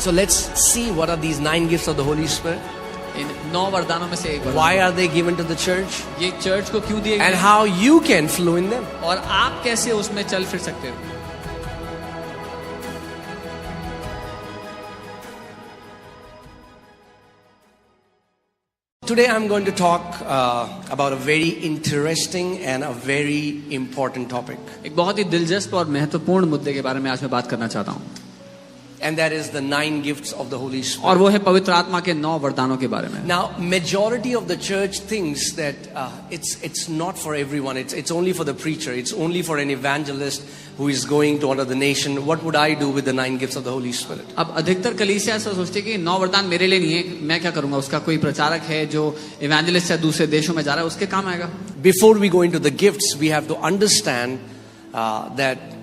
So let's see what are these 9 gifts of the Holy Spirit. इन 9 वरदानों में से एक वरदान, Why are they given to the church? ये church को क्यों दिए And गए how you can flow in them. और आप कैसे उसमें चल फिर सकते हो. Today I'm going to talk about a very interesting and a very important topic. एक बहुत ही दिलचस्प और महत्वपूर्ण मुद्दे के बारे में आज मैं बात करना चाहता हूँ. And that is the 9 gifts of the Holy Spirit. और वो है पवित्र आत्मा के 9 वरदानों के बारे में. Now, majority of the church thinks that it's not for everyone. It's only for the preacher. It's only for an evangelist who is going to another nation. What would I do with the 9 gifts of the Holy Spirit? अब अधिकतर कलीसिया ऐसा सोचती है कि 9 वरदान मेरे लिए नहीं है, मैं क्या करूंगा. उसका कोई प्रचारक है जो इवेंजलिस्ट है, दूसरे देशों में जा रहा है, उसके काम आएगा. Before we go into the gifts, we have to understand that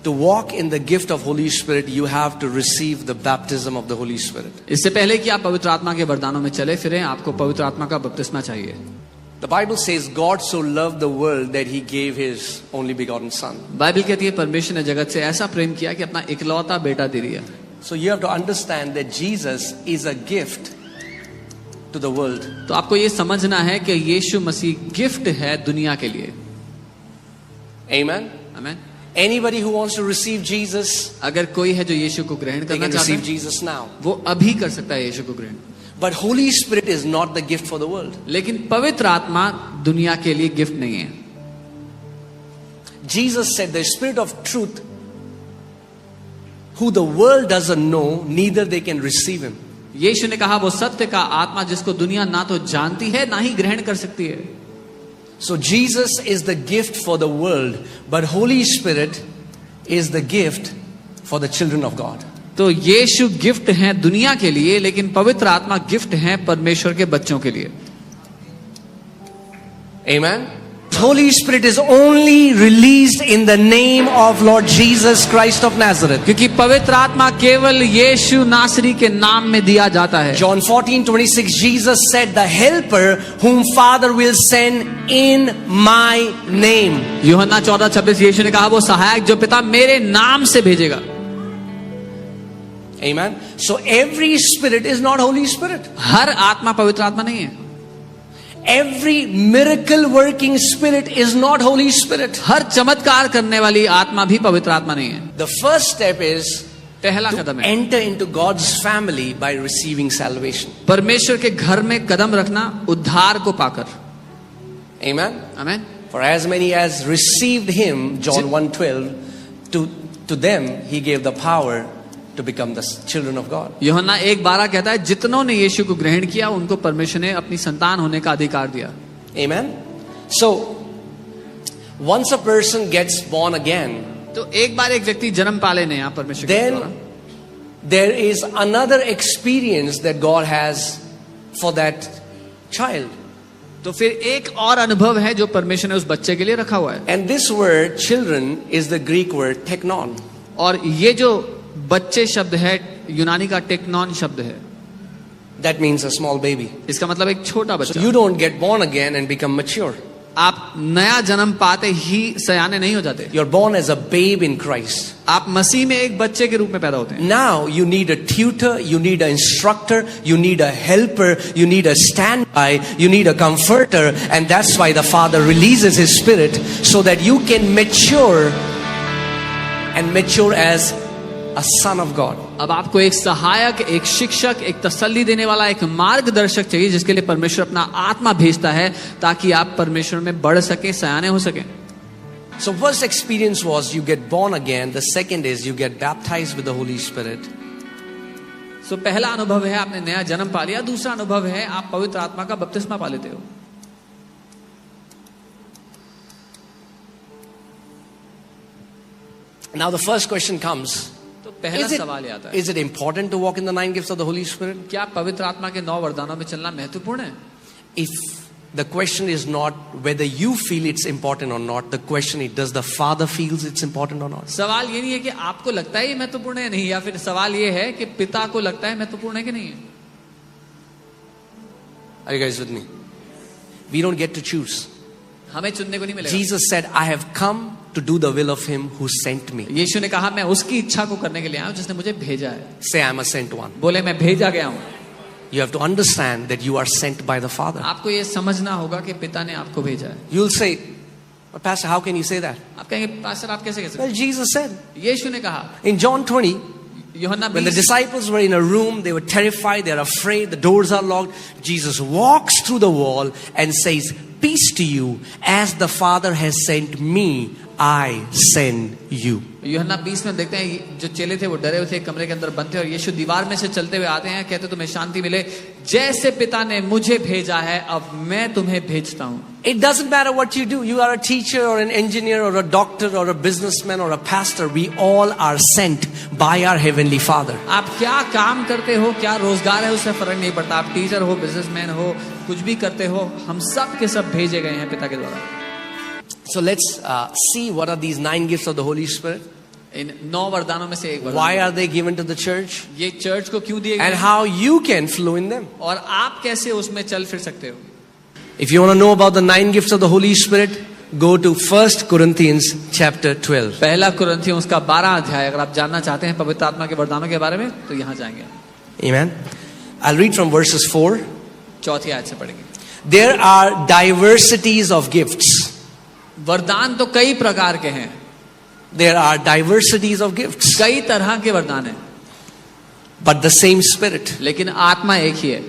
to walk in the gift of Holy Spirit, you have to receive the baptism of the Holy Spirit. इससे पहले कि आप पवित्र आत्मा के वरदानों में चले फिरें, आपको पवित्र आत्मा का बपतिस्मा चाहिए. The Bible says God so loved the world that he gave his only begotten son. Bible कहती है परमेश्वर ने जगत से ऐसा प्रेम किया कि अपना इकलौता बेटा दे दिया. So you have to understand that Jesus is a gift to the world. तो आपको ये समझना है कि यीशु मसीह गिफ्ट है दुनिया के लिए. Amen. आमीन. Anybody who wants to receive Jesus, अगर कोई है जो यीशु को ग्रहण they करना can चाहता receive है, Jesus now. वो अभी कर सकता है यीशु को ग्रहण. But Holy Spirit is not the gift for the world. लेकिन पवित्र आत्मा दुनिया के लिए गिफ्ट नहीं है. Jesus said, the Spirit of truth, who the world doesn't know, neither they can receive him. यीशु ने कहा वो सत्य का आत्मा जिसको दुनिया ना तो जानती है ना ही ग्रहण कर सकती है. So Jesus is the gift for the world, but Holy Spirit is the gift for the children of God. तो यीशु गिफ्ट है दुनिया के लिए, लेकिन पवित्र आत्मा गिफ्ट है परमेश्वर के बच्चों के लिए. Amen. Holy Spirit is only released in the name of Lord Jesus Christ of Nazareth. क्योंकि पवित्र आत्मा केवल यीशु नासरी के नाम में दिया जाता है. John 14:26, Jesus said, the helper whom Father will send in my name. यूहन्ना 14:26 यीशु ने कहा वो सहायक जो पिता मेरे नाम से भेजेगा. Amen. So every spirit is not Holy Spirit. हर आत्मा पवित्र आत्मा नहीं है. Every miracle working spirit is not Holy Spirit. हर चमत्कार करने वाली आत्मा भी पवित्र आत्मा नहीं है. The first step is पहला to कदम है enter into God's family by receiving salvation. परमेश्वर के घर में कदम रखना उद्धार को पाकर. Amen. आमीन. For as many as received him, John 1:12, to them he gave the power to become the children of God. यूहन्ना 1:12 कहता है जितनों ने यीशु को ग्रहण किया उनको परमेश्वर ने अपनी संतान होने का अधिकार दिया. Amen. So once a person gets born again, तो एक बार एक व्यक्ति जन्म पा लेने यहाँ परमेश्वर के then द्वारा, there is another experience that God has for that child. तो फिर एक और अनुभव है जो परमेश्वर ने उस बच्चे के लिए रखा हुआ है. And this word children is the Greek word teknon. और ये जो बच्चे शब्द है यूनानी का टेक्नॉन शब्द है. That means a small baby. इसका मतलब एक छोटा So बच्चा. you don't get born again and become mature. आप नया जन्म पाते ही सयाने नहीं हो जाते. You're born as a babe in Christ. आप मसीह में एक बच्चे के रूप में पैदा होते हैं. Now you need a tutor, you need an instructor, you need a helper, you need a standby, you need a comforter, and that's why the Father releases His Spirit so that you can mature and mature as a son of God. अब आपको एक सहायक, एक शिक्षक, एक तसल्ली देने वाला, एक मार्गदर्शक चाहिए जिसके लिए परमेश्वर अपना आत्मा भेजता है ताकि आप परमेश्वर में बढ़ सके, सयाने हो सके. So first experience was you get born again. The second is you get baptized with the Holy Spirit. So पहला अनुभव है आपने नया जन्म पा लिया. दूसरा अनुभव है आप पवित्र आत्मा का बपतिस्मा पा लेते हो. Now the first question comes. तो पहला सवाल ये आता है, Is it important to walk in the 9 gifts of the Holy Spirit? क्या पवित्र आत्मा के 9 वरदानों में चलना महत्वपूर्ण है? If the question is not whether you feel it's important or not, the question is does the Father feels it's important or not? सवाल ये नहीं है कि आपको लगता है ये महत्वपूर्ण है नहीं, या फिर सवाल ये है कि पिता को लगता है महत्वपूर्ण है कि नहीं है. Are you guys with me? We don't get to choose. हमें चुनने को नहीं मिलेगा. Jesus said, I have come to do the will of him who sent me. यीशु ने कहा मैं उसकी इच्छा को करने के लिए आया हूं जिसने मुझे भेजा है. Say, I'm a sent one. बोले मैं भेजा गया हूं. You have to understand that you are sent by the Father. आपको ये समझना होगा कि पिता ने आपको भेजा है. You'll say, "But Pastor, how can you say that?" आप कहेंगे पास्टर आप कैसे कह सकते Well, Jesus said हैं? यीशु ने कहा. in John 20, यूहन्ना when the 20 disciples were in a room, they were terrified, they're afraid, the doors are locked. Jesus walks through the wall and says, "Peace to you, as the Father has sent me, I send you." यूहन्ना 20 में देखते हैं जो चेले थे वो डरे हुए थे, कमरे के अंदर बंद थे और यीशु दीवार में से चलते हुए आते हैं, कहते तुम्हें शांति मिले, जैसे पिता ने मुझे भेजा है अब मैं तुम्हें भेजता हूं. It doesn't matter what you do. You are a teacher or an engineer or a doctor or a businessman or a pastor. We all are sent by our Heavenly Father. आप क्या काम करते हो, क्या रोजगार है, उससे फर्क नहीं पड़ता. आप टीचर हो, बिजनेसमैन हो, कुछ भी करते हो, हम सब के सब भेजे गए हैं पिता के द्वारा. So let's see what are these 9 gifts of the Holy Spirit. इन 9 वरदानों में से एक वरदान. Why are they given to the church? ये चर्च को क्यों दिए गए And हैं? how you can flow in them. और आप कैसे उसमें चल फिर सकते हो. If you want to know about the 9 gifts of the Holy Spirit, go to 1 Corinthians chapter 12. पहला कुरिन्थियों उसका 12 अध्याय अगर आप जानना चाहते हैं पवित्र आत्मा के वरदानों के बारे में तो यहाँ जाएंगे. Amen. I'll read from verses 4. चौथी आयत से पढ़ेंगे. There are diversities of gifts. वरदान तो कई प्रकार के हैं. There are diversities of gifts. कई तरह के वरदान हैं. But the same Spirit. लेकिन आत्मा एक ही है.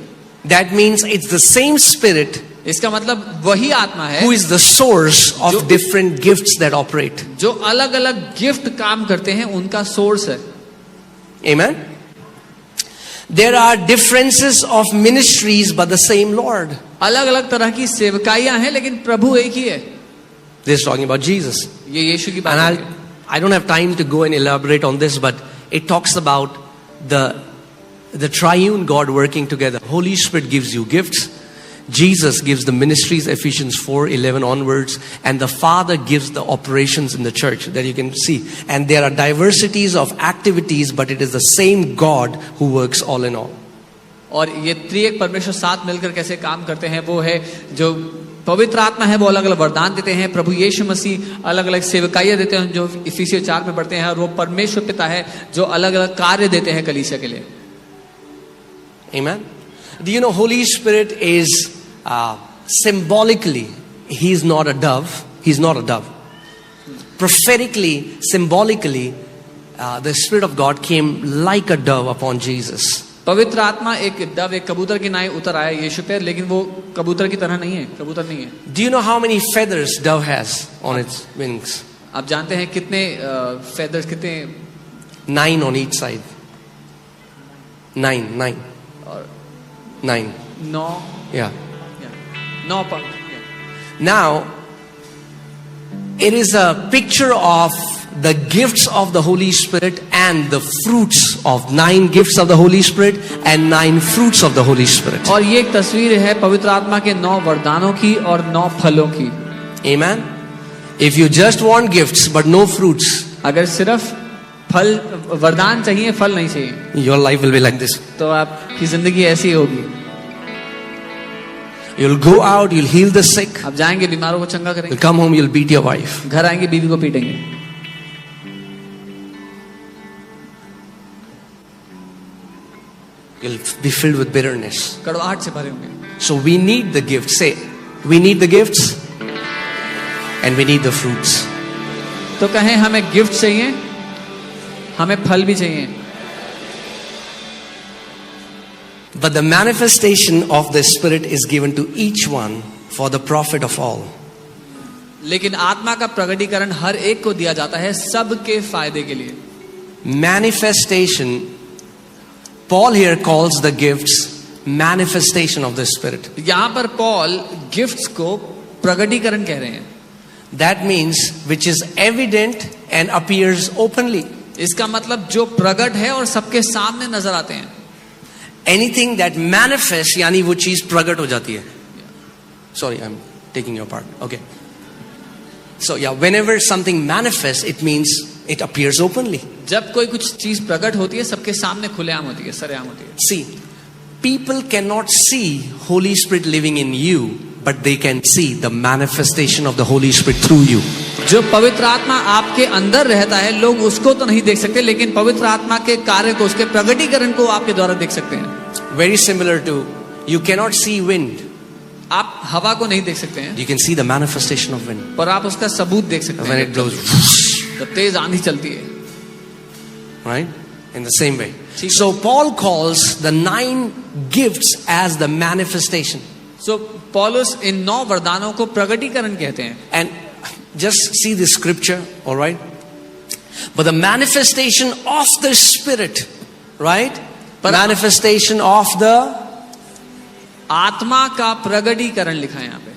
That means it's the same Spirit इसका मतलब वही आत्मा है who is the source of different gifts that operate. जो अलग अलग गिफ्ट काम करते हैं उनका सोर्स है. Amen. There are differences of ministries but the same Lord. अलग अलग तरह की सेवकाइयां हैं लेकिन प्रभु एक ही है. This is talking about Jesus. ये यीशु की And बात है. I don't have time to go and elaborate on this, but it talks about the triune God working together. Holy Spirit gives you gifts. Jesus gives the ministries, Ephesians 4:11 onwards, and the Father gives the operations in the church that you can see. And there are diversities of activities, but it is the same God who works all in all. और ये त्रिएक परमेश्वर साथ मिलकर कैसे काम करते हैं वो है जो पवित्र आत्मा है वो अलग अलग वरदान देते हैं. प्रभु यीशु मसीह अलग अलग सेवकाइयां देते हैं जो इफिसियों 4 में पढ़ते हैं. और वो परमेश्वर पिता है जो अलग अलग कार्य देते हैं कलीसिया के लिए. Amen. Do you know Holy Spirit is symbolically, He is not a dove. He's not a dove. Prophetically, symbolically, the Spirit of God came like a dove upon Jesus. पवित्र आत्मा एक डव एक कबूतर की नाई उतर आया यीशु पर, लेकिन वो कबूतर की तरह नहीं है, कबूतर नहीं है. Do you know how many feathers dove has on its wings? आप जानते हैं कितने फेदर्स, कितने 9 on each side. 9. और 9. 9 Yeah. 9 पंख. Now, it is a picture of the gifts of the Holy Spirit and the fruits of 9 gifts of the Holy Spirit and 9 fruits of the Holy Spirit. और ये एक तस्वीर है पवित्र आत्मा के 9 वरदानों की और 9 फलों की. Amen. If you just want gifts but no fruits, अगर सिर्फ फल वरदान चाहिए फल नहीं चाहिए, your life will be like this. तो आपकी जिंदगी ऐसी होगी. You'll go out, you'll heal the sick. आप जाएंगे बीमारों को चंगा You'll करेंगे, come home, you'll beat your wife. घर आएंगे बीवी को पीटेंगे. You'll be filled with bitterness. कड़वाहट से भरे होंगे. So we need the gifts. Say, we need the gifts and we need the fruits. तो कहें हमें गिफ्ट चाहिए, हमें फल भी चाहिए. But the manifestation of the Spirit is given to each one for the profit of all. लेकिन आत्मा का प्रकटीकरण हर एक को दिया जाता है सबके फायदे के लिए. Manifestation, Paul here calls the gifts manifestation of the Spirit. यहाँ पर पॉल गिफ्ट्स को प्रकटीकरण कह रहे हैं. That means which is evident and appears openly. इसका मतलब जो प्रकट है और सबके सामने नजर आते हैं. Anything that manifests, यानी वो चीज प्रकट हो जाती है. Sorry, I'm taking your part. Okay. So yeah, whenever something manifests, it means it appears openly. जब कोई कुछ चीज प्रकट होती है सबके सामने खुलेआम होती है, सरेआम होती है. See, people cannot see Holy Spirit living in you, but they can see the manifestation of the Holy Spirit through you. जो पवित्र आत्मा आपके अंदर रहता है, लोग उसको तो नहीं देख सकते, लेकिन पवित्र आत्मा के कार्य को, उसके प्रकटीकरण को आपके द्वारा देख सकते हैं। Very similar to, you cannot see wind. आप हवा को नहीं देख सकते हैं, You can see the manifestation of wind. पर आप उसका सबूत देख सकते When हैं it blows, whoosh, जब तेज आंधी चलती है। right? In the same way. ठीक है। So Paul calls the 9 gifts as the manifestation. सो पौलुस इन 9 वरदानों को प्रकटीकरण कहते हैं। And just see the scripture, all right? But the manifestation of the Spirit, right? Manifestation of the आत्मा का प्रकटीकरण लिखा है यहाँ पे।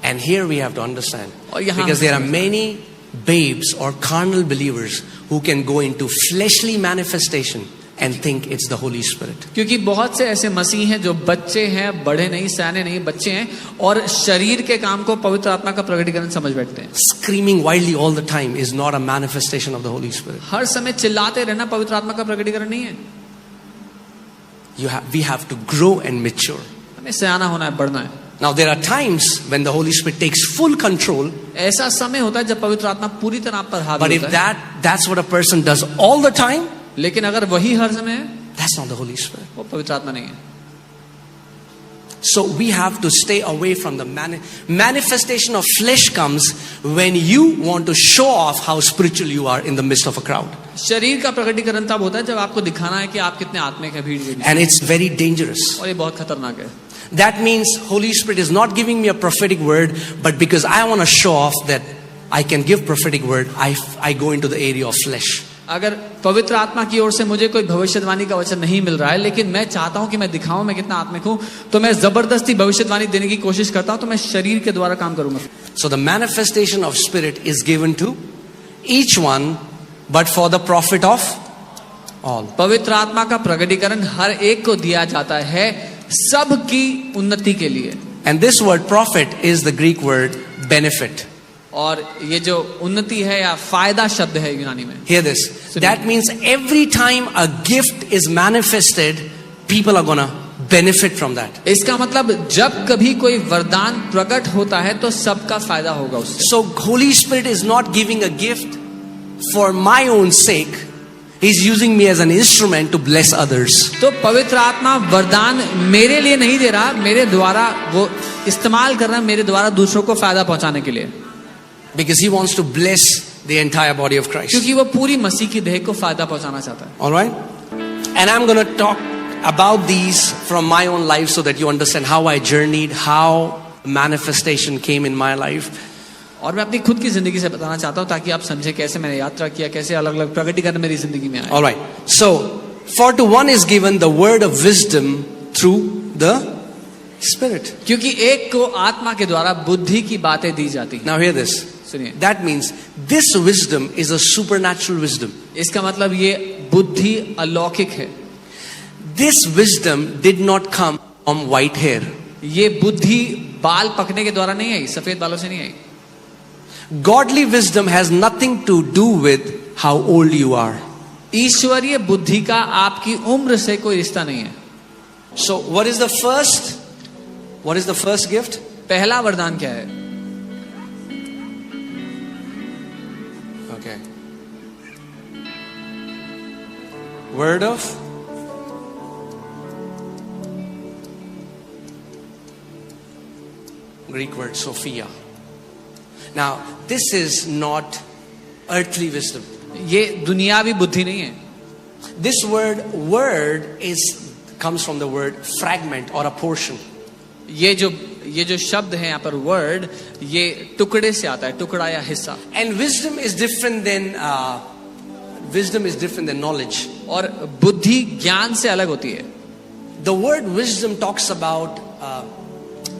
And here we have to understand, और यहाँ because there are many babes or carnal believers who can go into fleshly manifestation and think it's the Holy Spirit. क्योंकि बहुत से ऐसे मसीह हैं जो बच्चे हैं, बड़े नहीं, सयाने नहीं, बच्चे हैं, और शरीर के काम को पवित्र आत्मा का प्रकटीकरण समझ बैठते हैं। Screaming wildly all the time is not a manifestation of the Holy Spirit. हर समय चिल्लाते रहना पवित्र आत्मा का प्रकटीकरण नहीं है। We have to grow and mature. हमें सयाना होना है, बढ़ना है। Now there are times when the Holy Spirit takes full control. ऐसा समय होता है जब पवित्र आत्मा पूरी तरह आप पर But हावी if होता है। that's what a person does all the time, लेकिन अगर वही हर समय है, that's not the Holy Spirit. वो पवित्र आत्मा नहीं है। So we have to stay away from the manifestation of flesh comes when you want to show off how spiritual you are in the midst of a crowd. शरीर का प्रकटीकरण तब होता है जब आपको दिखाना है कि आप कितने आत्मिक हैं भीड़ के बीच। And it's very dangerous. और ये बहुत खतरनाक है। That means Holy Spirit is not giving me a prophetic word, but because I want to show off that I can give prophetic word, I go into the area of flesh. अगर पवित्र आत्मा की ओर से मुझे कोई भविष्यवाणी का वचन नहीं मिल रहा है, लेकिन मैं चाहता हूं कि मैं दिखाऊं मैं कितना आत्मिक हूं, तो मैं जबरदस्ती भविष्यवाणी देने की कोशिश करता हूं, तो मैं शरीर के द्वारा काम करूंगा। So the manifestation of Spirit is given to each one, but for the profit of all. पवित्र आत्मा का प्रकटीकरण हर एक को दिया जाता है सबकी उन्नति के लिए। And this word profit is the Greek word benefit. और ये जो उन्नति है या फायदा शब्द है यूनानी में। Hear this. That means every time a gift is manifested, people are gonna benefit from that. इसका मतलब जब कभी कोई वरदान प्रकट होता है तो सबका फायदा होगा उससे। So Holy Spirit is not giving a gift for my own sake. He's using me as an instrument to bless others. तो पवित्र आत्मा वरदान मेरे लिए नहीं दे रहा, मेरे द्वारा वो इस्तेमाल कर रहा है, मेरे द्वारा दूसरों को फायदा पहुंचाने के लिए। Because he wants to bless the entire body of Christ. क्योंकि वो पूरी मसीह की देह को फायदा पहुंचाना चाहता है। All right? And I'm going to talk about these from my own life so that you understand how I journeyed, how manifestation came in my life. और मैं अपनी खुद की जिंदगी से बताना चाहता हूं ताकि आप समझे कैसे मैंने यात्रा किया, कैसे अलग अलग प्रकटीकरण मेरी जिंदगी में आए। All right. So, for to one is given the word of wisdom through the Spirit. क्योंकि एक को आत्मा के द्वारा बुद्धि की बातें दी जाती हैं। Now hear this. सुनिए, That means this wisdom is a supernatural wisdom. इसका मतलब ये बुद्धि अलौकिक है। This wisdom did not come from white hair. ये बुद्धि बाल पकने के द्वारा नहीं आई, सफेद बालों से नहीं आई। Godly wisdom has nothing to do with how old you are. ईश्वरीय बुद्धि का आपकी उम्र से कोई रिश्ता नहीं है। So what is the first gift? पहला वरदान क्या है? Okay. Word of Greek word Sophia. Now, this is not earthly wisdom. ये दुनियावी बुद्धि नहीं है। This word comes from the word fragment or a portion. ये जो शब्द है यहाँ पर वर्ड, ये टुकड़े से आता है, टुकड़ा या हिस्सा। And wisdom is different than knowledge. और बुद्धि ज्ञान से अलग होती है। The word wisdom talks about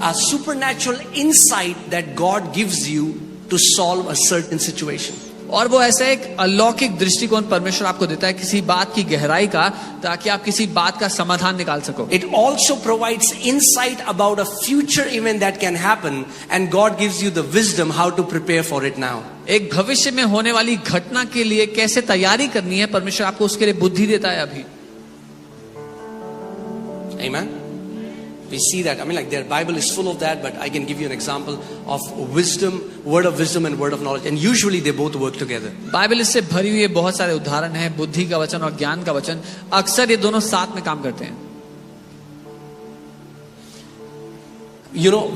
a supernatural insight that God gives you to solve a certain situation. और वो ऐसा एक अलौकिक दृष्टिकोण परमेश्वर आपको देता है किसी बात की गहराई का, ताकि आप किसी बात का समाधान निकाल सको। It also provides insight about a future event that can happen, and God gives you the wisdom how to prepare for it now. एक भविष्य में होने वाली घटना के लिए कैसे तैयारी करनी है, परमेश्वर आपको उसके लिए बुद्धि देता है अभी। Amen. We see that. I mean, like their Bible is full of that, but I can give you an example of wisdom, word of wisdom and word of knowledge. And usually they both work together. Bible इससे भरी हुई है, बहुत सारे उदाहरण हैं, बुद्धि का वचन और ज्ञान का वचन, अक्सर ये दोनों साथ में काम करते हैं. You know,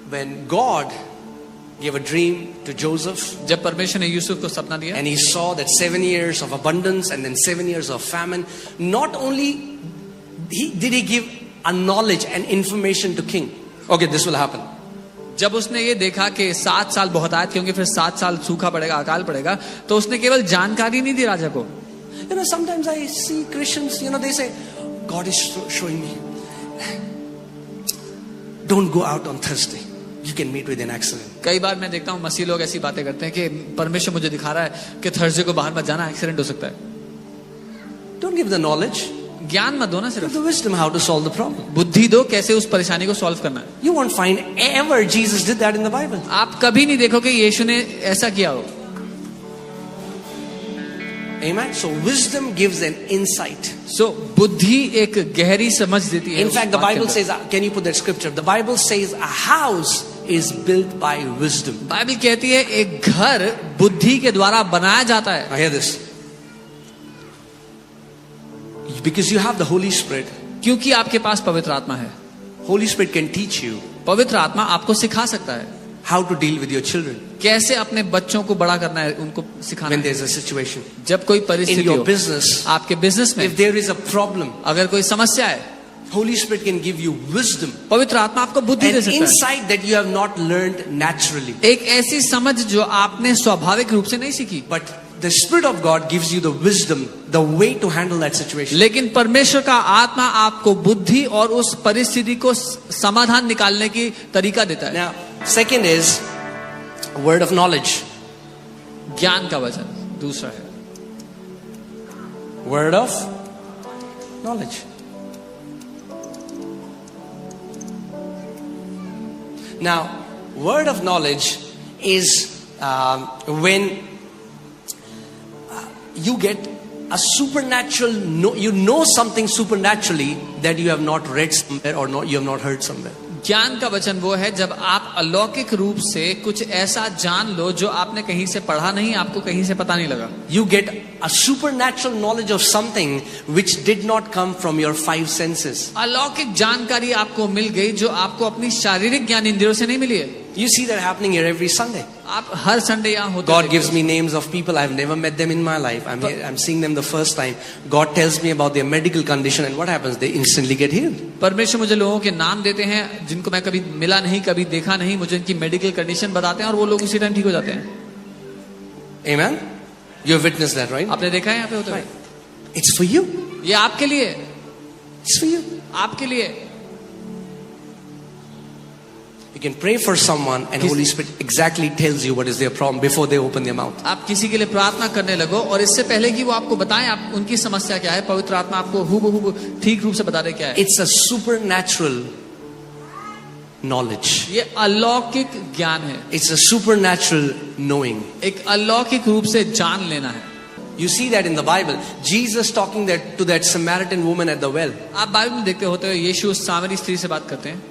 when God gave a dream to Joseph, जब परमेश्वर ने यूसुफ को सपना दिया, and he saw that 7 years of abundance and then 7 years of famine, not only did he give a knowledge and information to king. Okay, this will happen. जब उसने ये देखा कि 7 साल बहुत आयत क्योंकि फिर 7 साल सूखा पड़ेगा, अकाल पड़ेगा, तो उसने केवल जानकारी नहीं दी राजा को. You know, sometimes I see Christians, you know, they say, God is showing me, don't go out on Thursday. You can meet with an accident. कई बार मैं देखता हूँ मसीह लोग ऐसी बातें करते हैं कि परमेश्वर मुझे दिखा रहा है कि थर्सडे को बाहर मत जाना, एक्सीडेंट हो सकता है. Don't give the knowledge. ज्ञान मत दो ना, Give सिर्फ the wisdom how to solve the problem. बुद्धि दो कैसे उस परेशानी को सॉल्व करना है. You won't find ever Jesus did that in the Bible. आप कभी नहीं देखोगे यीशु ने ऐसा किया हो. Amen. So wisdom gives an insight. सो बुद्धि एक गहरी समझ देती है. In fact, the Bible says, can you put that scripture? The Bible says a house is built by wisdom. Bible कहती है एक घर बुद्धि के द्वारा बनाया जाता है. Now hear this. Because you have the Holy Spirit. क्योंकि आपके पास पवित्र आत्मा है. Holy Spirit can teach you पवित्र आत्मा आपको सिखा सकता है how to deal with your children कैसे अपने बच्चों को बड़ा करना है, उनको सिखाना when है. there's a situation. जब कोई In परिस्थिति your हो business, आपके बिजनेस में, if there is a problem, अगर कोई समस्या है, Holy Spirit can give you wisdom, पवित्र आत्मा आपको बुद्धि an दे सकता है. insight that you have not learned naturally. एक ऐसी समझ जो आपने स्वाभाविक रूप से नहीं सीखी, But the Spirit of God gives you the wisdom, the way to handle that situation. लेकिन परमेश्वर का आत्मा आपको बुद्धि और उस परिस्थिति को समाधान निकालने की तरीका देता है. Now, second is word of knowledge. ज्ञान का वचन दूसरा है. Word of knowledge. Now, word of knowledge is when you get a supernatural, you know something supernaturally that you have not read somewhere or not, you have not heard somewhere. ज्ञान का वचन वो है जब आप अलौकिक रूप से कुछ ऐसा जान लो जो आपने कहीं से पढ़ा नहीं, आपको कहीं से पता नहीं लगा. You get a supernatural knowledge of something which did not come from your 5 senses. अलौकिक जानकारी आपको मिल गई जो आपको अपनी शारीरिक ज्ञान इंद्रियों से नहीं मिली है. You see that happening here every Sunday. आप हर संडे यहाँ होते God हैं. gives me names of people I've never met them in my life. I'm seeing them the first time. God tells me about their medical condition, and what happens? They instantly get healed. परमेश्वर मुझे लोगों के नाम देते हैं जिनको मैं कभी मिला नहीं, कभी देखा नहीं, मुझे इनकी मेडिकल कंडीशन बताते हैं और वो लोग उसी टाइम ठीक हो जाते हैं. Amen. You have witnessed that, right? आपने देखा है यहाँ पे होते हुए. It's for you. ये आपके लिए, It's for you. आपके लिए. You can pray for someone, and Holy Spirit exactly tells you what is their problem before they open their mouth. आप किसी के लिए प्रार्थना करने लगो और इससे पहले कि वो आपको बताएं आप उनकी समस्या क्या है, पवित्र आत्मा आपको हूबहू ठीक रूप से बता दे क्या है. It's a supernatural knowledge. ये अलौकिक ज्ञान है. It's a supernatural knowing. एक अलौकिक रूप से जान लेना है. You see that in the Bible. Jesus talking to that Samaritan woman at the well. आप बाइबल में देखते होते हो यीशु उस सामरी स्त्री से बात करते हैं.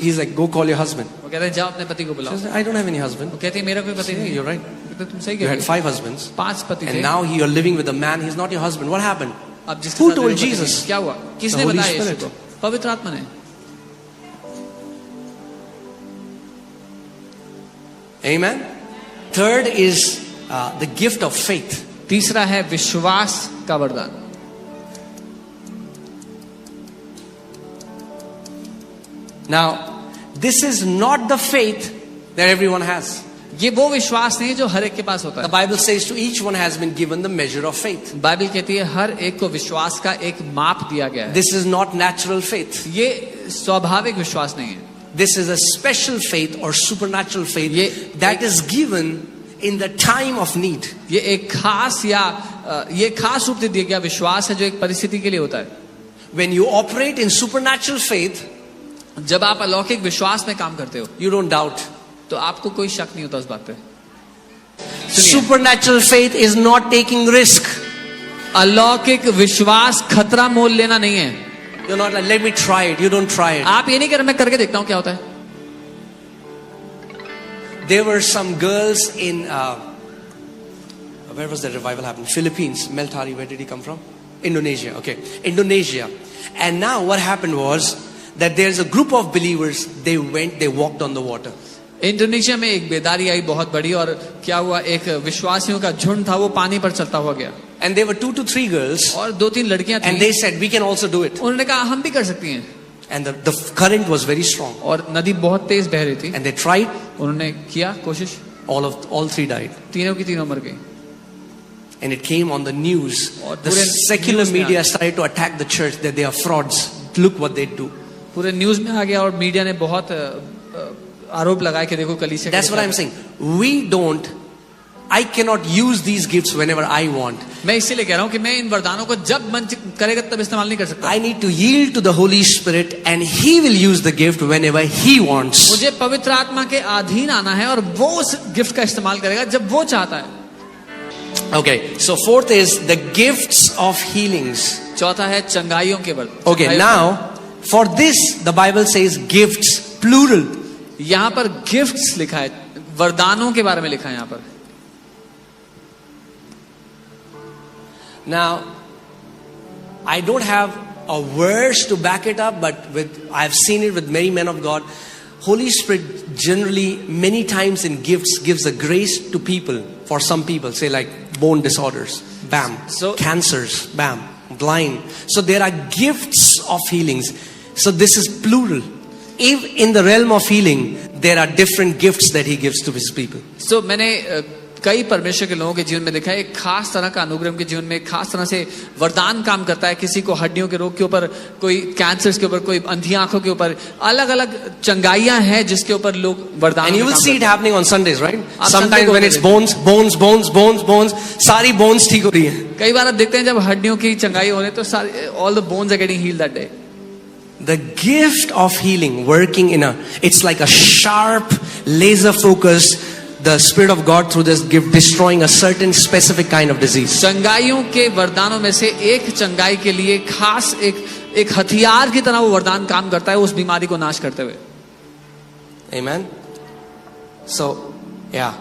He's like, go call your husband. वो कहते हैं जाओ अपने पति को She बुलाओ. says, I don't have any husband. वो कहते हैं मेरा कोई पति नहीं. You're right. तो तुम सही You कह had रहे हो. 5 husbands. 5 पति And थे. now you're living with a man. He's not your husband. What happened? अब जिसके Who साथ told मेरे पति Jesus? नहीं, क्या हुआ? किसने The Holy बताया यीशु Spirit. को? पवित्र आत्मा ने. Amen. Third is the gift of faith. तीसरा है विश्वास का वरदान. Now, this is not the faith that everyone has. ये वो विश्वास नहीं जो हर एक के पास होता The है. Bible says to each one has been given the measure of faith. Bible कहती है हर एक को विश्वास का एक माप दिया गया है. This is not natural faith. ये स्वाभाविक विश्वास नहीं है. This is a special faith or supernatural faith ये that is given in the time of need. ये एक खास या ये खास रूप से दिया गया विश्वास है जो एक परिस्थिति के लिए होता है. When you operate in supernatural faith, जब आप अलौकिक विश्वास में काम करते हो you don't doubt. तो आपको कोई शक नहीं होता उस बात पे. Supernatural faith is not taking risk. अलौकिक विश्वास खतरा मोल लेना नहीं है. You're not like, let me try it. You don't try it. आप ये नहीं कर रहे, मैं करके देखता हूँ क्या होता है. There were some girls in where was the revival happening? Philippines. Meltari, where did he come from? Indonesia. Okay, Indonesia. And now what happened was that there's a group of believers. They walked on the water. Indonesia में एक बेदारी आई बहुत बड़ी, और क्या हुआ, एक विश्वासियों का झुंड था, वो पानी पर चलता हुआ गया. And there were 2 to 3 girls. और 2-3 लड़कियां थीं. And they said, we can also do it. उन्होंने कहा हम भी कर सकती हैं. And the current was very strong. और नदी बहुत तेज बह रही थी. And they tried. उन्होंने किया कोशिश. All 3 died. तीनों की तीनों मर गई. And it came on the news. The secular media started to attack the church that they are frauds. Look what they do. पूरे न्यूज़ में आ गया और मीडिया ने बहुत आरोप लगाए कि देखो कलीसिया. That's what I'm saying. I cannot use these gifts whenever I want. मैं इसीलिए कह रहा हूँ कि मैं इन वरदानों को जब मन करेगा तब इस्तेमाल नहीं कर सकता. I need to yield to the Holy Spirit and He will use the gift whenever He wants. मुझे पवित्र आत्मा के अधीन आना है और वो उस गिफ्ट का इस्तेमाल करेगा जब वो चाहता है. Okay, so fourth is the gifts of healings. चौथा है चंगाइयों के वरदान. Okay, now for this the Bible says gifts plural. यहाँ पर गिफ्ट्स लिखा है, वरदानों के बारे में लिखा है यहाँ पर. Now, I don't have a verse to back it up, but I've seen it with many men of God. Holy Spirit generally, many times in gifts, gives a grace to people. For some people, say like bone disorders, bam. So, cancers, bam. Blind. So there are gifts of healings. So this is plural. If in the realm of healing, there are different gifts that He gives to His people. So मैंने कई परमेश्वर के लोगों के जीवन में देखा है, एक खास तरह का अनुग्रह के जीवन में एक खास तरह से वरदान काम करता है. किसी को हड्डियों के रोग के ऊपर, कोई कैंसर्स के ऊपर, कोई अंधी आंखों के ऊपर, अलग अलग चंगाइयां हैं जिसके ऊपर लोग वरदान. And you will see it happening on Sundays, right? Sometimes when it's bones, सारी bones ठीक हो रही हैं. कई बार आप देखते हैं जब हड्डियों की चंगाई हो रही है तो सारी all the bones are getting healed that day. The gift of healing working it's like a sharp laser focus. The Spirit of God through this gift destroying a certain specific kind of disease. चंगाइयों के वरदानों में से एक चंगाई के लिए खास एक हथियार की तरह वो वरदान काम करता है उस बीमारी को नाश करते हुए. Amen. So, yeah.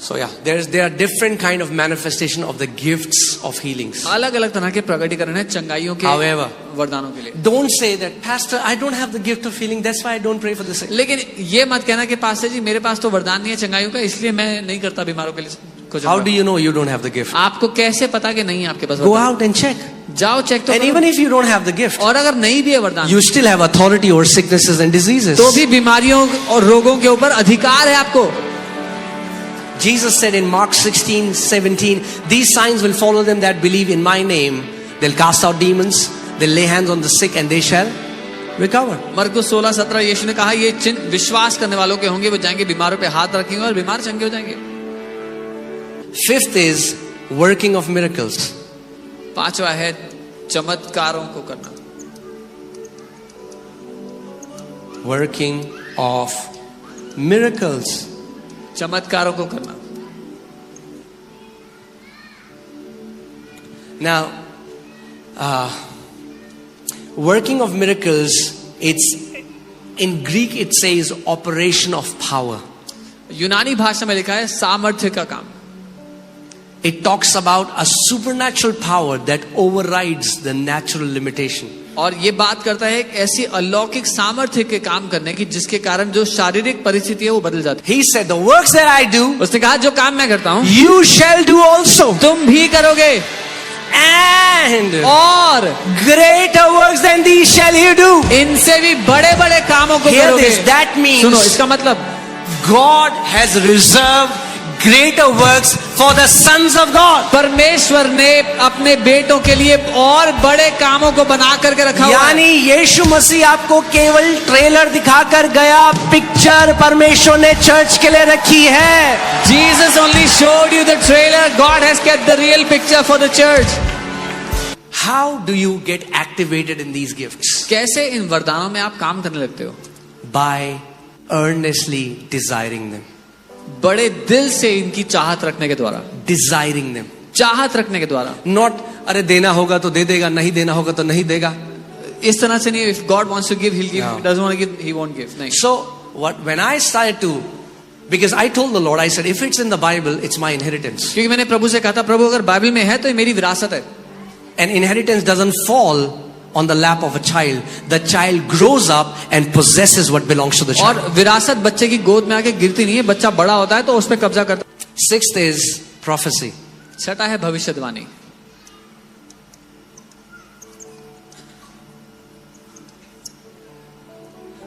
So yeah, there are different kind of manifestation of the gifts of healings. अलग-अलग तरह के प्रकटीकरण हैं चंगाइयों के However, वरदानों के लिए. Don't say that, Pastor, I don't have the gift of healing, that's why I don't pray for the sick. लेकिन ये मत कहना कि पास्टर जी मेरे पास तो वरदान नहीं है चंगाइयों का, इसलिए मैं नहीं करता बीमारों के लिए कुछ. How do you know you don't have the gift? आपको कैसे पता कि नहीं आपके पास Go out and check. जाओ चेक तो. And even if you don't have the gift, और अगर नहीं भी है वरदान, you still have authority over sicknesses and diseases. तो भी बीमारियों और रोगों के ऊपर अधिकार है आपको. Jesus said in Mark 16:17, these signs will follow them that believe in my name. They'll cast out demons, they'll lay hands on the sick and they shall recover. मरकुस 16:17 यीशु ने कहा ये चिन्ह विश्वास करने वालों के होंगे, वो जाएंगे बीमारों पे हाथ रखेंगे और बीमार चंगे हो जाएंगे. Fifth is working of miracles. पांचवा है चमत्कारों को करना. Working of miracles. चमत्कारों को करना. Now, working of miracles, it's in Greek it says operation of power. यूनानी भाषा में लिखा है सामर्थ्य का काम. It talks about a supernatural power that overrides the natural limitation. और ये बात करता है एक ऐसी अलौकिक सामर्थ्य के काम करने की जिसके कारण जो शारीरिक परिस्थिति है वो बदल जाती है. He said, the works that I do, उसने कहा जो काम मैं करता हूँ you shall do also. तुम भी करोगे. And और greater works than these shall you do. इनसे भी बड़े बड़े कामों को Hear करोगे. this, that means सुनो इसका मतलब God has reserved greater works for the sons of God. परमेश्वर ने अपने बेटों के लिए और बड़े कामों को बना करके रखा हुआ है. यानी यीशु मसीह आपको केवल ट्रेलर दिखाकर गया, पिक्चर परमेश्वर ने चर्च के लिए रखी है. Jesus only showed you the trailer. God has kept the real picture for the church. How do you get activated in these gifts? कैसे इन वरदानों में आप काम करने लगते हो? By earnestly desiring them. बड़े दिल से इनकी चाहत रखने के द्वारा, desiring them. चाहत रखने के द्वारा, Not, अरे देना होगा तो दे देगा, नहीं देना होगा तो नहीं देगा. इस तरह से नहीं, if God wants to give, he'll give. Yeah. If he doesn't want to give, he won't give. नहीं. So when I started to, because I told the Lord, I said, if it's in the Bible, it's my inheritance. क्योंकि मैंने प्रभु से कहा था, प्रभु अगर Bible में है तो ये मेरी विरासत है. And inheritance doesn't fall on the lap of a child. The child grows up and possesses what belongs to the child. और विरासत बच्चे की गोद में आके गिरती नहीं है, बच्चा बड़ा होता है तो उस पर कब्जा करता है. Sixth is prophecy. छठा है भविष्यवाणी.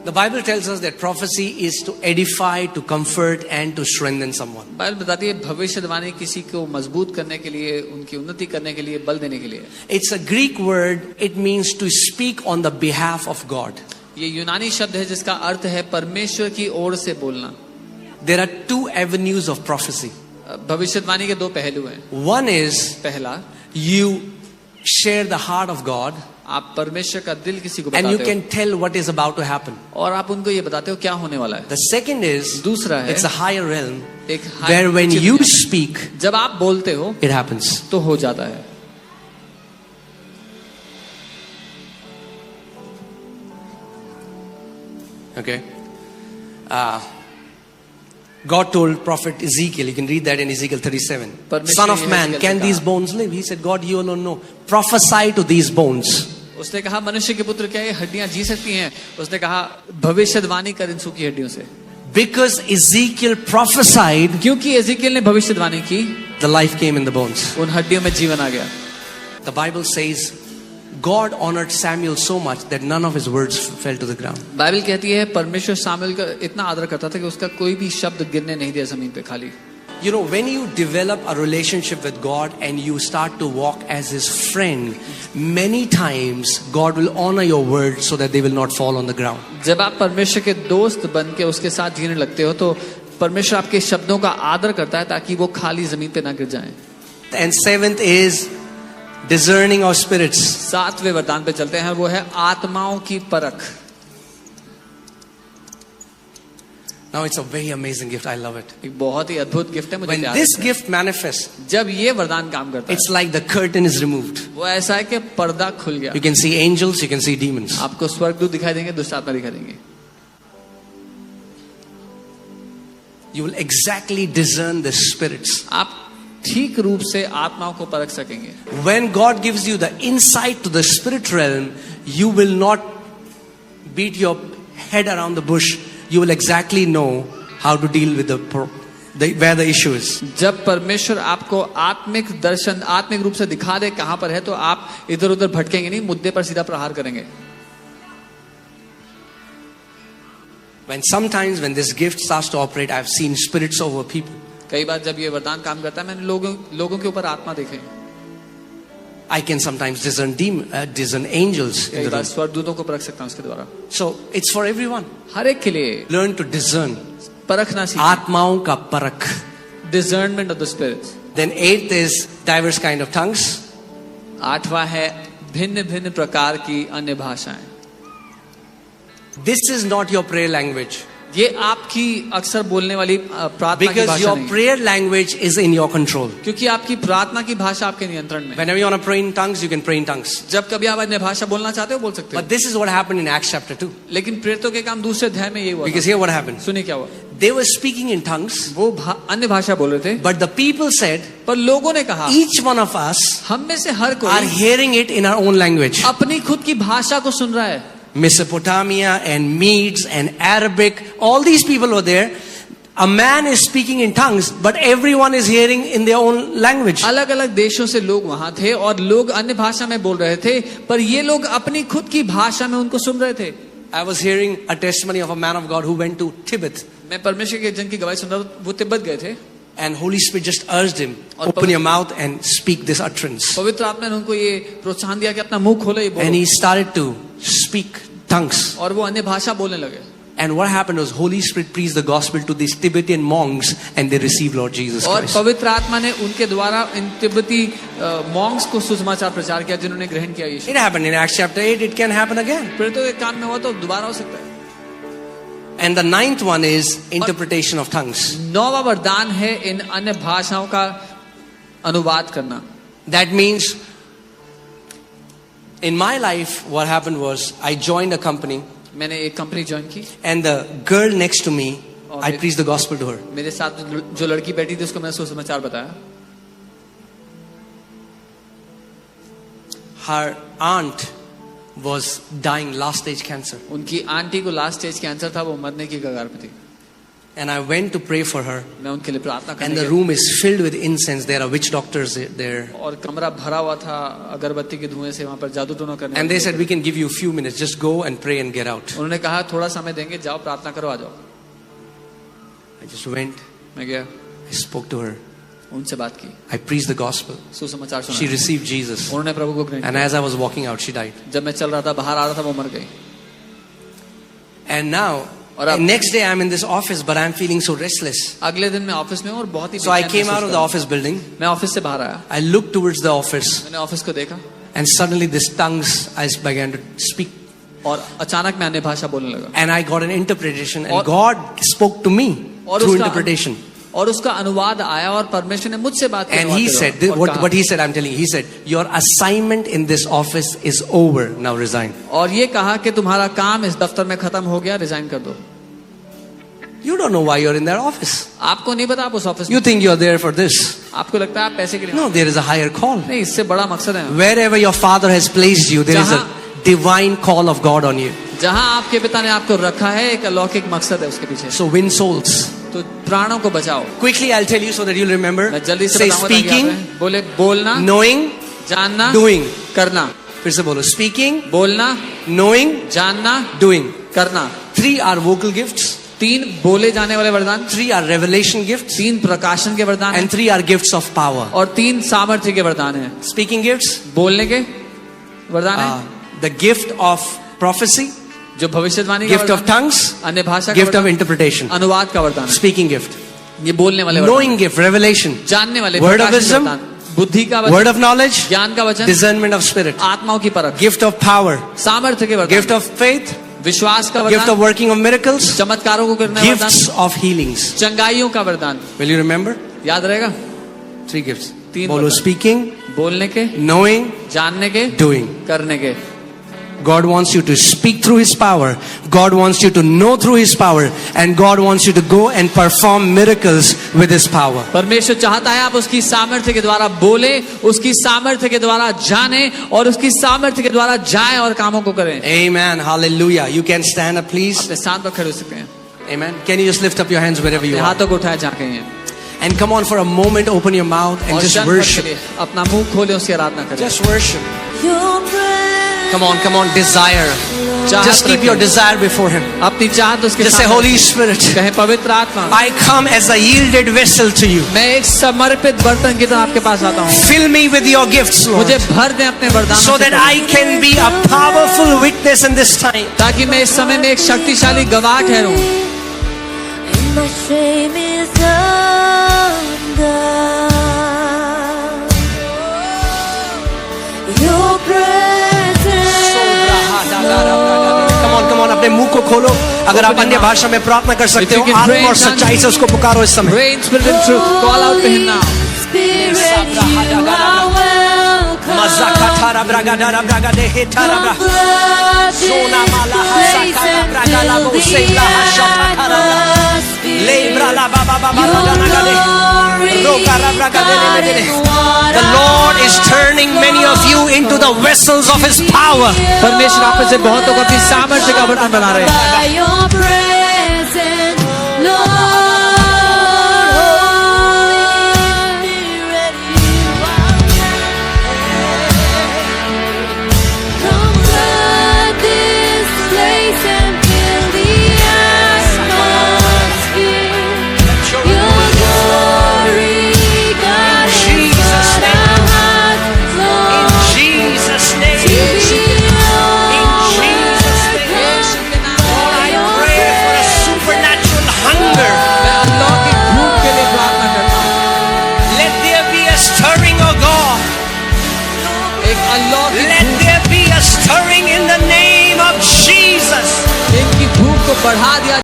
The Bible tells us that prophecy is to edify, to comfort, and to strengthen someone. Bible बताती है भविष्यवाणी किसी को मजबूत करने के लिए, उनकी उन्नति करने के लिए, बल देने के लिए. It's a Greek word. It means to speak on the behalf of God. ये यूनानी शब्द है जिसका अर्थ है परमेश्वर की ओर से बोलना. There are two avenues of prophecy. भविष्यवाणी के दो पहलू हैं. One is पहला, you share the heart of God, आप परमेश्वर का दिल किसी को and you बताते can हो tell what is about to happen. और आप उनको ये बताते हो क्या होने वाला है. The second is, दूसरा है, it's a higher realm एक where when उच्च you दुनिया. speak, जब आप बोलते हो it happens. तो हो जाता है. Okay. God told prophet Ezekiel, you can read that in Ezekiel 37. Son of man, can these bones live? He said, God, you alone know. Prophesy to these bones. उसने कहा मनुष्य के पुत्र क्या ये हड्डियां जी सकती हैं? उसने कहा भविष्यवाणी कर इन सूखी हड्डियों से. Because Ezekiel prophesied, क्योंकि एजेकियल ने भविष्यवाणी की, the life came in the bones. उन हड्डियों में जीवन आ गया. The Bible says God honored Samuel so much that none of his words fell to the ground. Bible कहती है परमेश्वर सामुएल का इतना आदर करता था कि उसका कोई भी शब्द गिरने नहीं दिया जमीन पे खाली. You know, when you develop a relationship with God and you start to walk as his friend, many times God will honor your words so that they will not fall on the ground. जब आप परमेश्वर के दोस्त बन के उसके साथ जीने लगते हो तो परमेश्वर आपके शब्दों का आदर करता है ताकि वो खाली जमीन पे ना गिर जाएं. And seventh is discerning of spirits. सातवें वरदान पे चलते हैं, वो है आत्माओं की परख. Now it's a very amazing gift. I love it. एक बहुत ही अद्भुत गिफ्ट है. मुझे When प्यार this है. gift manifests, जब ये वरदान काम करता है it's like the curtain is removed. वो ऐसा है कि पर्दा खुल गया. You can see angels, you can see demons. आपको स्वर्गदूत दिखाई देंगे, दुष्ट आत्मा दिखाई देंगे. You will exactly discern the spirits. आप ठीक रूप से आत्माओं को परख सकेंगे. When God gives you the insight to the spirit realm, you will not beat your head around the bush. You will exactly know how to deal with where the issue is. जब परमेश्वर आपको आत्मिक दर्शन, आत्मिक रूप से दिखा दे कहां पर है, तो आप इधर उधर भटकेंगे नहीं, मुद्दे पर सीधा प्रहार करेंगे. Sometimes when this gift starts to operate, I've seen spirits over people. कई बार जब ये वरदान काम करता है, मैंने लोगों के ऊपर आत्मा देखे. I can sometimes discern angels. कई बार स्वर्गदूतों को परख सकता हूं उसके द्वारा. So it's for everyone. हर एक के लिए Learn to discern. परखना सीखें. आत्माओं का परख. Discernment of the spirits. Then eighth is diverse kind of tongues. आठवां है भिन्न भिन्न प्रकार की अन्य भाषाएं. This is not your prayer language. ये आपकी अक्सर बोलने वाली प्रार्थना की Because भाषा your नहीं है. prayer language is in your control. क्योंकि आपकी प्रार्थना की भाषा आपके नियंत्रण में. Whenever you want to pray in tongues, you can pray in tongues. जब कभी आप अन्य भाषा बोलना चाहते हो बोल सकते हो. But this is what happened in Acts chapter 2. लेकिन प्रेरितों के काम दूसरे अध्याय में ये हुआ. Because here what happened? सुनिए क्या हुआ. They were speaking in tongues. वो अन्य भाषा बोल रहे थे. But the people said, पर लोगों ने कहा, each one of us हम में से हर are कोई hearing it in our own language. अपनी खुद की भाषा को सुन रहा है. Mesopotamia and Medes and Arabic, all these people were there. A man is speaking in tongues, but everyone is hearing in their own language. अलग अलग देशों से लोग वहां थे और लोग अन्य भाषा में बोल रहे थे, पर ये लोग अपनी खुद की भाषा में उनको सुन रहे थे. I was hearing a testimony of a man of God who went to Tibet. मैं परमेश्वर के जन की गवाही सुन रहा था. वो तिब्बत गए थे. And Holy Spirit just urged him, open your mouth and speak this utterance. पवित्र आत्मा ने उनको ये प्रोत्साहन दिया कि अपना मुंह खोलो, ये बोलो. And he started to speak tongues. और वो अन्य भाषा बोलने लगे. And what happened was Holy Spirit preached the gospel to these Tibetan monks and they received Lord Jesus और Christ. पवित्र आत्मा ने उनके द्वारा इन तिब्बती मॉन्क्स को सुसमाचार प्रचार किया जिन्होंने ग्रहण किया यीशु. It happened in Acts chapter 8. It can happen again. प्रेरितों के काम में हुआ तो दोबारा हो सकता है. And the ninth one is interpretation of tongues. 9वां वरदान है इन अन्य भाषाओं का अनुवाद करना. That means in my life what happened was I joined a company मैंने एक कंपनी ज्वाइन की and the girl next to me, I preached the gospel to her. मेरे साथ जो लड़की बैठी थी उसको मैंने सुसमाचार बताया. Her aunt was dying last stage cancer. उनकी आंटी को लास्ट स्टेज कैंसर था, वो मरने की कगार पे थी. And I went to pray for her. मैं उनके लिए प्रार्थना करने And the गया. room is filled with incense. There are witch doctors there. और कमरा भरा हुआ था अगरबत्ती के धुएं से, वहां पर जादू टोना करने. And they said, we can give you a few minutes. Just go and pray and get out. उन्होंने कहा थोड़ा समय देंगे, जाओ प्रार्थना करो, आ जाओ. I just went. मैं गया, I spoke to her. उनसे बात की, I preached the gospel. सुसमाचार She सुनाया. received Jesus. उन्होंने प्रभु को ग्रहण And किया. as I was walking out, she died. जब मैं चल रहा था, बाहर आ रहा था, वो मर गई. And now, next day I'm in this office, but I'm feeling so restless. अगले दिन मैं ऑफिस में हूं और बहुत ही So I बेचैन came महसूस out of कर the रहा office building. हूं. मैं ऑफिस से बाहर आया, I looked towards the office. मैंने ऑफिस को देखा And suddenly this tongues, I began to speak. और अचानक मैं अन्य भाषा बोलने लगा. And I got an interpretation. And और- God spoke to me और through उसका- interpretation. और उसका अनुवाद आया और परमेश्वर ने मुझसे बात की. And he said, what he said, I'm telling you, he said, your assignment in this office is over. Now resign. और ये कहा कि तुम्हारा काम इस दफ्तर में खत्म हो गया, रिजाइन कर दो. You don't know why you're in that office. आपको नहीं पता आप उस ऑफिस में, You think you're there for this. आपको लगता है आप पैसे के लिए. No, there is a higher call. नहीं, इससे बड़ा मकसद है. Wherever your father has placed you, there is a divine call of God on you. जहां आपके पिता ने आपको रखा है, एक अलौकिक मकसद है उसके पीछे. So win souls. तो प्राणों को बचाओ. Quickly, I'll tell you so that you'll remember. मैं जल्दी से Say बताऊंगा ताकि speaking, याद रहे. बोले बोलना, knowing, जानना, doing. करना. फिर से बोलो. Speaking, बोलना, knowing, जानना, doing. करना. 3 are vocal gifts. 3 बोले जाने वाले वरदान, 3 are revelation gifts. 3 प्रकाशन के वरदान And 3 are gifts of power. और 3 सामर्थ्य के वरदान है. Speaking gifts, बोलने के वरदान है, the gift of prophecy, जो भविष्यवाणी का gift of वरदान, tongues, अन्य भाषा का gift of वरदान, interpretation. अनुवाद का वरदान है. Speaking gift, ये बोलने वाले वरदान, knowing gift, revelation, जानने वाले, word of प्रकाशन के wisdom, वरदान, बुद्धि का word वचन, of knowledge, ज्ञान का वचन, discernment of spirit, आत्माओं की परख, gift of power, सामर्थ्य के वरदान, gift of faith, विश्वास का gift of वरदान, working of miracles, चमत्कारों को करने का वरदान, gifts of healings. चंगाइयों का वरदान. Will you remember? याद रहेगा? 3 gifts. 3 बोलो. वरदान. Speaking, बोलने के, knowing, जानने के, doing. करने के. God wants you to speak through His power. God wants you to know through His power. And God wants you to go and perform miracles with His power. परमेश्वर चाहता है आप उसकी सामर्थ्य के द्वारा बोले, उसकी सामर्थ्य के द्वारा जाने और उसकी सामर्थ्य के द्वारा जाएं और कामों को करें. Amen. Hallelujah. You can stand up, please. अपने स्थान पर खड़े हो सकते हैं. Amen. Can you just lift up your hands wherever you अपने are? हाथों को उठाए जहाँ कहीं हैं. And come on, for a moment, open your mouth and और just क्षण भर के worship. लिए अपना मुंह खोले, उसकी आराधना करें. Just worship. Your presence, Come on, desire. चाहत Just keep रखें. your desire before Him. अपनी चाहत उसके Just say, सामने Holy Spirit, कहे, पवित्र आत्मा, I come as a yielded vessel to you. मैं एक समर्पित बर्तन की तरह आपके पास आता हूँ. Fill me with your gifts, Lord, मुझे भर दें अपने वरदानों so से, that I can be a powerful witness in this time. ताकि मैं इस समय में एक शक्तिशाली गवाह ठहरूं. and my shame is undone. Your presence, Come on, अपने मुंह को खोलो. अगर आप अन्य भाषा में प्रार्थना कर सकते हो, आत्मा और सच्चाई से उसको पुकारो इस समय. Pray in spirit and truth. Call out to Him now. Spirit, you are welcome. Mazakatara bragadara bragade hetara bra. Sona mala hasakara bragala bo seila hashatakara bra. Lebra la baba baba raganagade. Rokara bragade lebede. The Lord is turning many of you into the vessels of His power. परमेश्वर आप में से बहुतों को अपनी सामर्थ्य का बर्तन बना रहे हैं. By your presence, Lord, Spirit, you are come flood this place and fill the atmosphere. Your glory, God, Jesus' is name. our hearts, In Lord, Jesus' name. to be In Jesus' name. Lord, I pray for a supernatural hunger. मैं अलौकिक भूख के लिए प्रार्थना करता हूँ. Let there be a stirring, oh God. एक अलौकिक Let there be a stirring in the name of Jesus. इनकी भूख को बढ़ा दिया